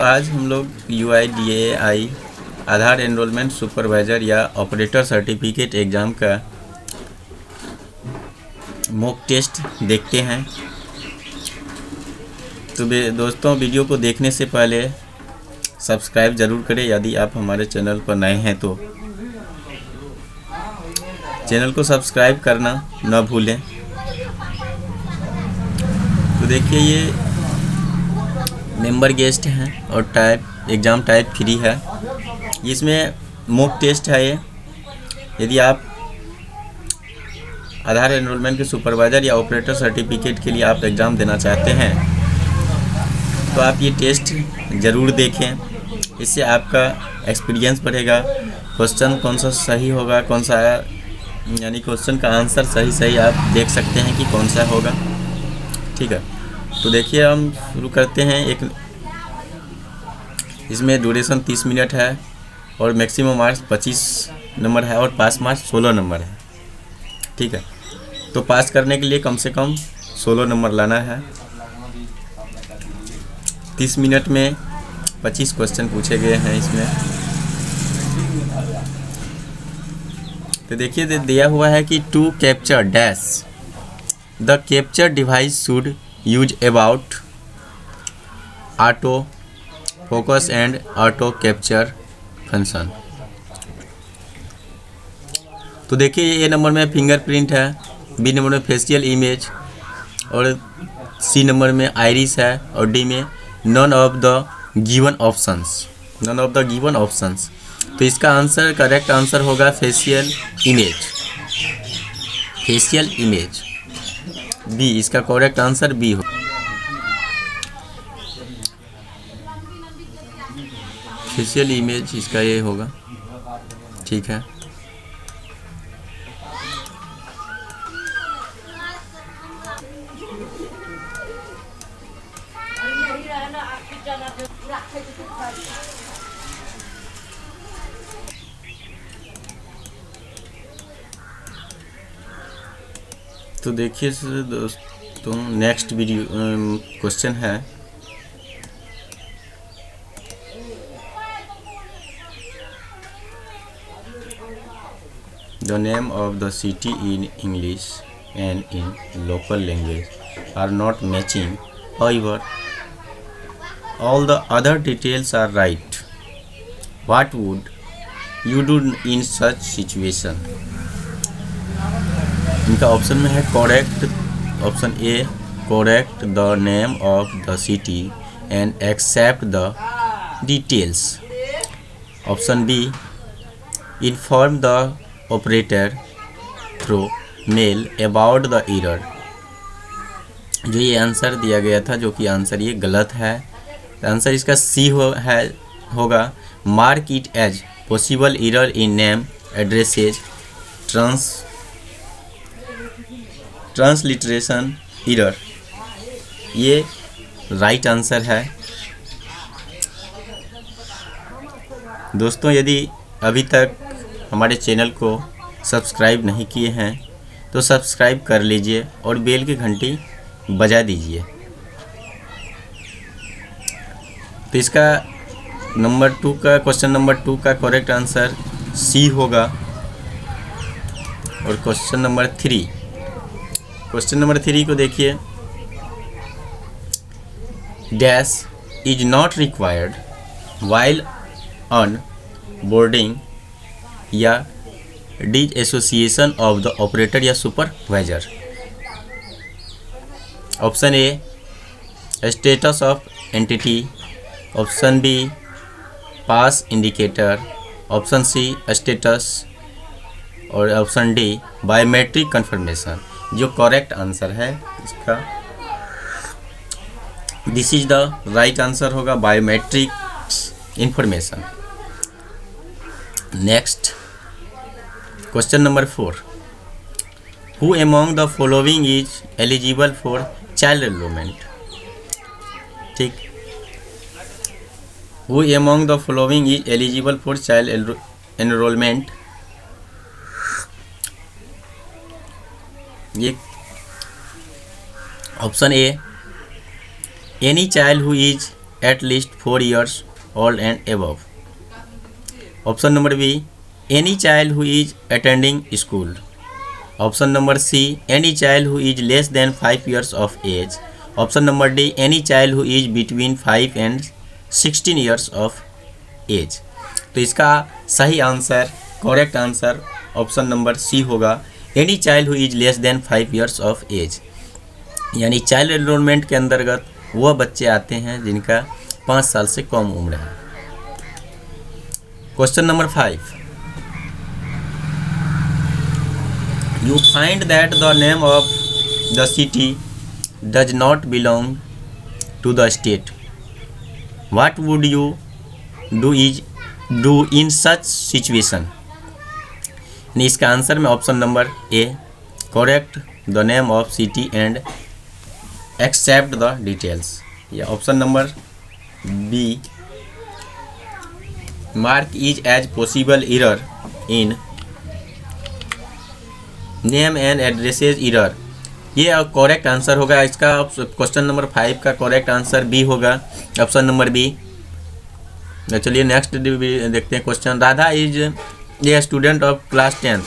आज हम लोग UIDAI आधार एनरोलमेंट सुपरवाइज़र या ऑपरेटर सर्टिफिकेट एग्ज़ाम का मॉक टेस्ट देखते हैं। तो दोस्तों, वीडियो को देखने से पहले सब्सक्राइब ज़रूर करें यदि आप हमारे चैनल पर नए हैं तो चैनल को सब्सक्राइब करना न भूलें। तो देखिए, ये मेंबर गेस्ट हैं और एग्ज़ाम टाइप 3 है। इसमें मॉक टेस्ट है। यदि आप आधार एनरोलमेंट के सुपरवाइज़र या ऑपरेटर सर्टिफिकेट के लिए आप एग्ज़ाम देना चाहते हैं तो आप ये टेस्ट ज़रूर देखें। इससे आपका एक्सपीरियंस बढ़ेगा। क्वेश्चन कौन सा सही होगा, कौन सा यानी क्वेश्चन का आंसर सही आप देख सकते हैं कि कौन सा होगा। ठीक है, तो देखिए हम शुरू करते हैं। इसमें ड्यूरेशन 30 मिनट है और मैक्सिमम मार्क्स 25 नंबर है और पास मार्क्स 16 नंबर है। ठीक है, तो पास करने के लिए कम से कम 16 नंबर लाना है। 30 मिनट में 25 क्वेश्चन पूछे गए हैं इसमें। तो देखिए, दिया हुआ है कि to capture dash the capture device should use about auto focus and auto capture function. तो देखिए, ए नंबर में फिंगरप्रिंट है, बी नंबर में फेशियल इमेज और सी नंबर में आइरिस है और डी में none of the given options. तो इसका आंसर, करेक्ट आंसर होगा फेशियल इमेज बी। इसका करेक्ट आंसर बी हो। फेशियल इमेज इसका ये होगा। ठीक है, तो देखिए दोस्तों, नेक्स्ट वीडियो क्वेश्चन है। The name of the city in English and in local language are not matching. However, all the other details are right. What would you do in such situation? इनका option में है correct. Option A, correct the name of the city and accept the details. Option B, inform the operator through mail about the error. जो ये answer दिया गया था, जो कि आंसर ये गलत है। आंसर इसका सी होगा, mark it as possible error in name addresses transliteration error. ये राइट आंसर है। दोस्तों, यदि अभी तक हमारे चैनल को सब्सक्राइब नहीं किए हैं तो सब्सक्राइब कर लीजिए और बेल की घंटी बजा दीजिए। तो इसका क्वेश्चन नंबर 2 का करेक्ट आंसर सी होगा। और क्वेश्चन नंबर 3 को देखिए, dash is not required while onboarding या disassociation of the operator या supervisor. Option A, status of entity. Option B, pass indicator. Option C, status. और option D, biometric confirmation. जो correct answer है इसका, this is the right answer होगा, biometric information. Next, question number 4, who among the following is eligible for child enrolment. ठीक, who among the following is eligible for child enrolment. ये option A, any child who is at least 4 years old and above. Option number B, any child who is attending school. Option number C, any child who is less than 5 years of age. Option number D, any child who is between 5 and 16 years of age. तो इसका सही answer, correct answer option number C होगा, any child who is less than 5 years of age. यानी child enrolment के अंतर्गत वह बच्चे आते हैं जिनका 5 साल से कम उम्र है। Question number 5, you find that the name of the city does not belong to the state, what would you do in such situation. इसका आंसर में option number A, correct the name of city and accept the details, या option number B, mark is as possible error in name and addresses error, ये correct answer होगा। इसका question number 5 का correct answer B होगा, option number B. चलिए next देखते हैं question. Radha is a student of class 10,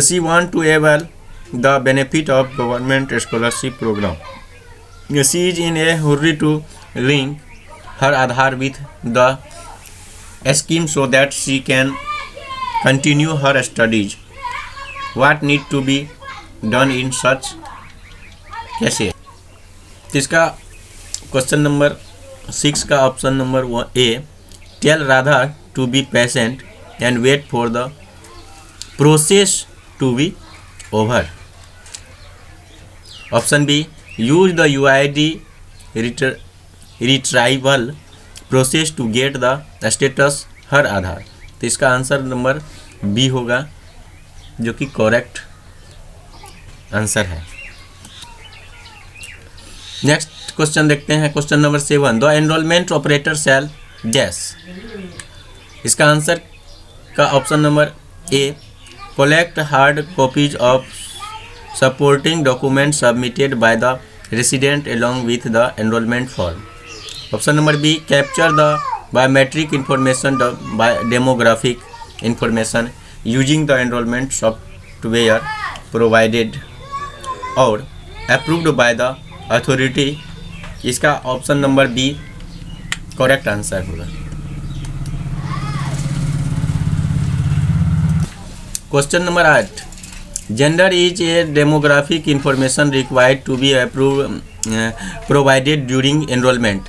she want to avail the benefit of government scholarship programme, she is in a hurry to link her Aadhaar with the scheme so that she can continue her studies, what need to be done in such cases. इसका question number 6 का option number A, tell Radha to be patient and wait for the process to be over. Option B, use the UID retrieval process to get the status her Aadhaar. तो इसका answer number B होगा, जो कि correct answer है। Next question देखते हैं, question number 7, the enrolment operator shall dash. इसका answer का option number A, collect hard copies of supporting document submitted by the resident along with the enrollment form. Option number B, capture the biometric information by demographic information using the enrollment software provided और approved by the authority। इसका option number B correct answer होगा। Question number 8, gender is a demographic information required to be provided during enrolment,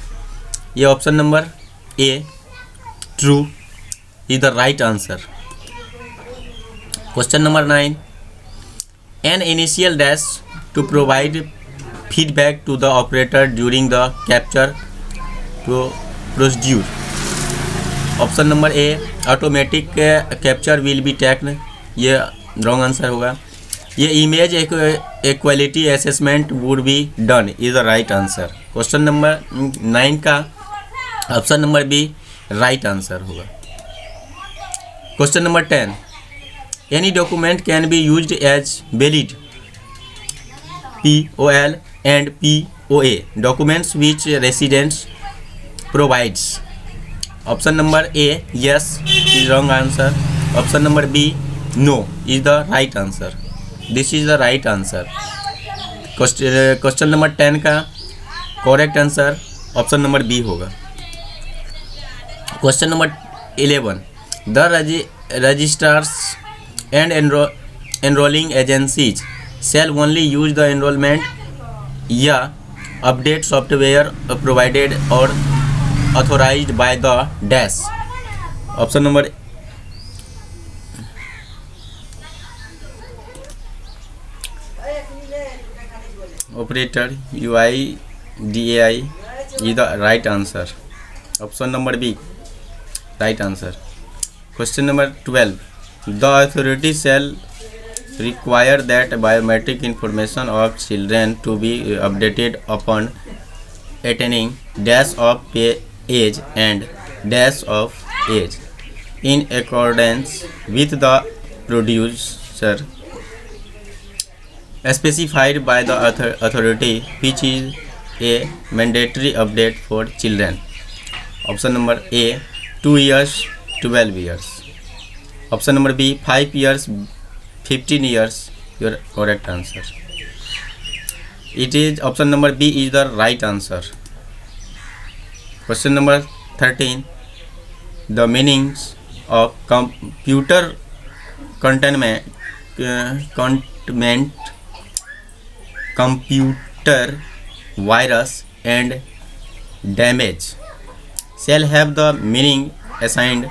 ये option number A true is the right answer. Question number 9, an initial dash to provide feedback to the operator during the capture procedure। Option number A, automatic capture will be taken, ये wrong answer होगा। ये image quality assessment would be done is the right answer. Question number 9 का option number B right answer होगा। Question number 10, any document can be used as valid POL and POA documents which residents provides। Option number A, yes is wrong answer। Option number B, no is the right answer। this is the right answer। Question number 10 का correct answer option number B होगा। Question number 11, the registrars and enrolling agencies shall only use the enrollment या update software provided or authorized by the dash। Option number operator UIDAI is the right answer। Option number B right answer. Question number 12, the authority shall require that biometric information of children to be updated upon attaining dash of age and dash of age in accordance with the procedure specified by the authority which is A. Mandatory update for children. Option number A. 2 years, 12 years. Option number B. 5 years, 15 years. Your correct answer. It is option number B is the right answer. Question number 13. The meanings of computer containment, computer virus and damage shall have the meaning assigned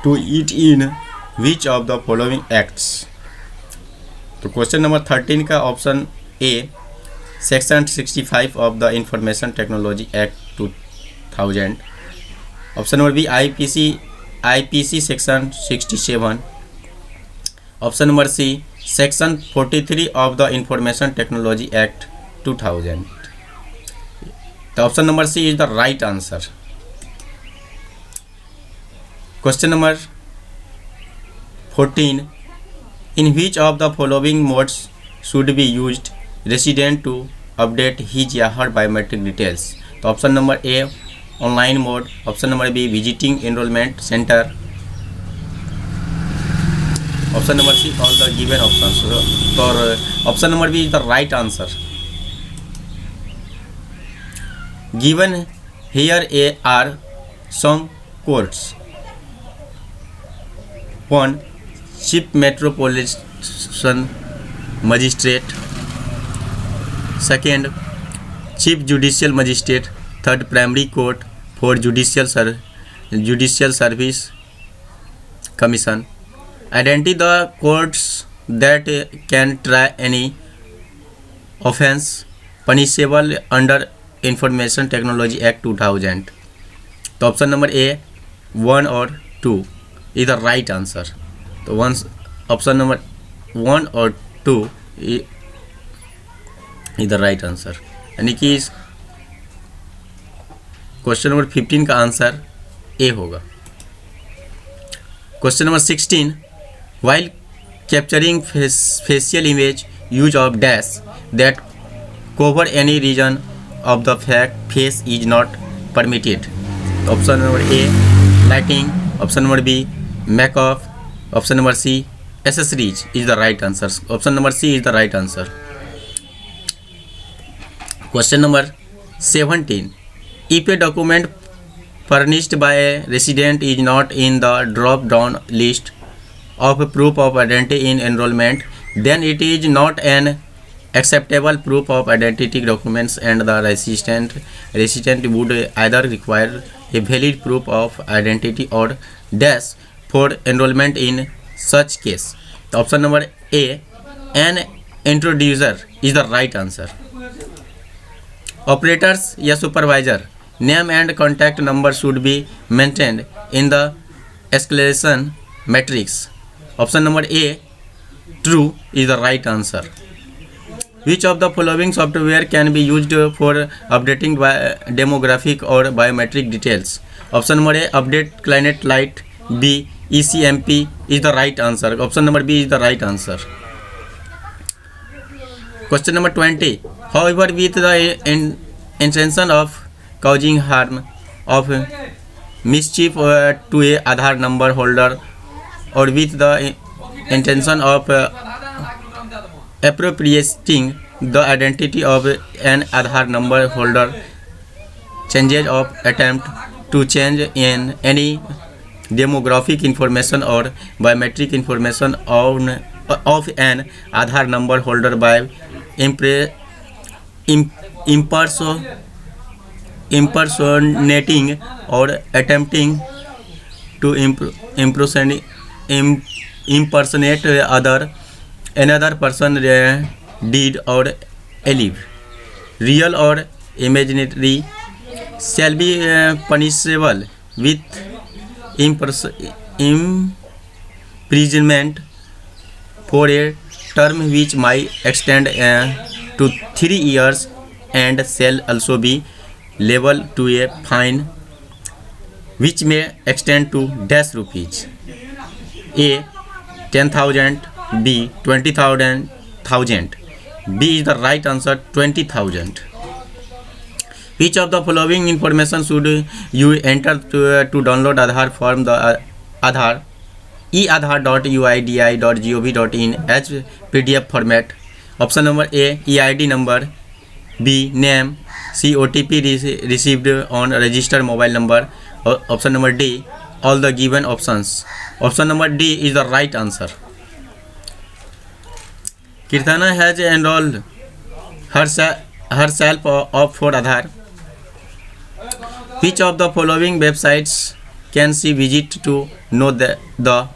to it in which of the following acts. तो question number 13 का option A section 65 of the information technology act 2000. Option number B IPC section 67. Option number C section 43 of the information technology act 2000. The option number C is the right answer. Question number 14. In which of the following modes should be used resident to update his or her biometric details? तो option number A online mode, option number B visiting enrolment centre, option number C all the given options. और option number B is the right answer. Given here are some codes. 1. Chief Metropolitan Magistrate. 2. Chief Judicial Magistrate. 3rd Primary Court. 4. Judicial Service Commission. Identify the courts that can try any offence punishable under information technology act 2000. तो option number ए 1 और 2 is the right answer. तो option number 1 और 2 is the right answer, यानी कि question number 15 का answer A होगा. Question number 16. While capturing facial image use of dash that cover any region of the face is not permitted. Option number A lighting, option number B makeup, option number C accessories is the right answer. Option number C is the right answer. Question number 17. If a document furnished by a resident is not in the drop down list of proof of identity in enrollment, then it is not an acceptable proof of identity documents and the resident would either require a valid proof of identity or dash for enrollment in such case. The option number A an introducer is the right answer. Operators या supervisor name and contact number should be maintained in the escalation matrix. Option number A true is the right answer. Which of the following software can be used for updating demographic or biometric details? Option number A update client light, B ECMP is the right answer. Option number B is the right answer. Question number 20. However, with the intention of causing harm of mischief to a Aadhaar number holder or with the intention of appropriating the identity of an Aadhaar number holder, changes of attempt to change in any demographic information or biometric information of an Aadhaar number holder by impersonating or attempting to impersonate another person deed or alive, real or imaginary, shall be punishable with imprisonment for a term which might extend to 3 years and shall also be liable to a fine which may extend to dash rupees. A 10,000, B 20,000. B is the right answer 20,000. Which of the following information should you enter to download Aadhaar form? The Aadhaar eaadhaar.uidi.gov.in as PDF format. Option number A, EID number. B, name. C, OTP received on registered mobile number. Option number D, all the given options. Option number D is the right answer. Kirtana has enrolled herself for Aadhaar. Which of the following websites can she visit to know the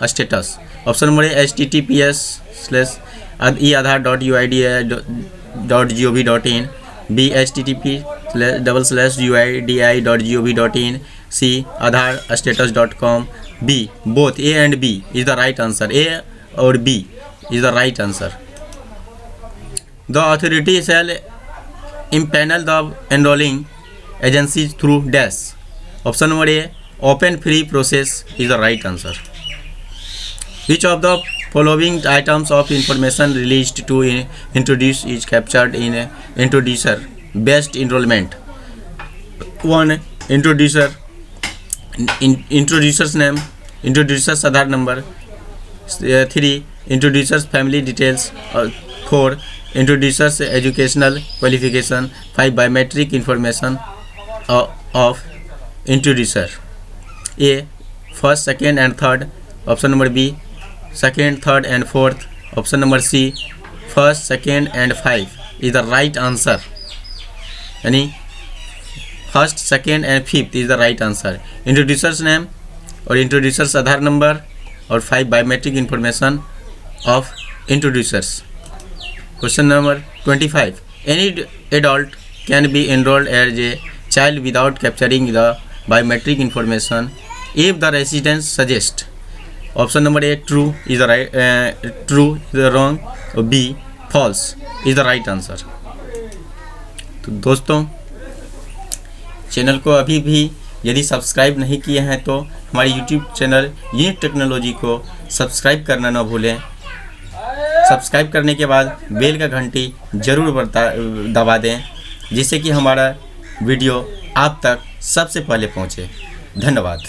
status? Option number A, https://eaadhaar.uidi.gov.in. B, http://uidi.gov.in. C, aadhaarstatus.com. B, both. A and B is the right answer. A or B is the right answer. The authority shall impanel the enrolling agencies through dash. Option number A, open free process is the right answer. Which of the following items of information released to introduce is captured in introducer based enrollment? 1, introducer's name, introducer's Aadhaar number. 3, introducer's family details. 4, introducer's educational qualification. 5, biometric information of introducer. A, first, second and third. Option number B, second, third and fourth. Option number C, first, second and 5 is the right answer. यानी first, second and fifth is the right answer. Introducers name और introducers Aadhaar number और 5 biometric information of introducers. Question number 25. Any adult can be enrolled as a child without capturing the biometric information if the residents suggest. Option number A, true is the right, true is the wrong, or B, false is the right answer. तो दोस्तों, channel को अभी भी यदि subscribe नहीं किए हैं तो हमारे YouTube चैनल यूनिक टेक्नोलॉजी को सब्सक्राइब करना ना भूलें. सब्सक्राइब करने के बाद बेल का घंटी जरूर दबा दें जिससे कि हमारा वीडियो आप तक सबसे पहले पहुंचे. धन्यवाद.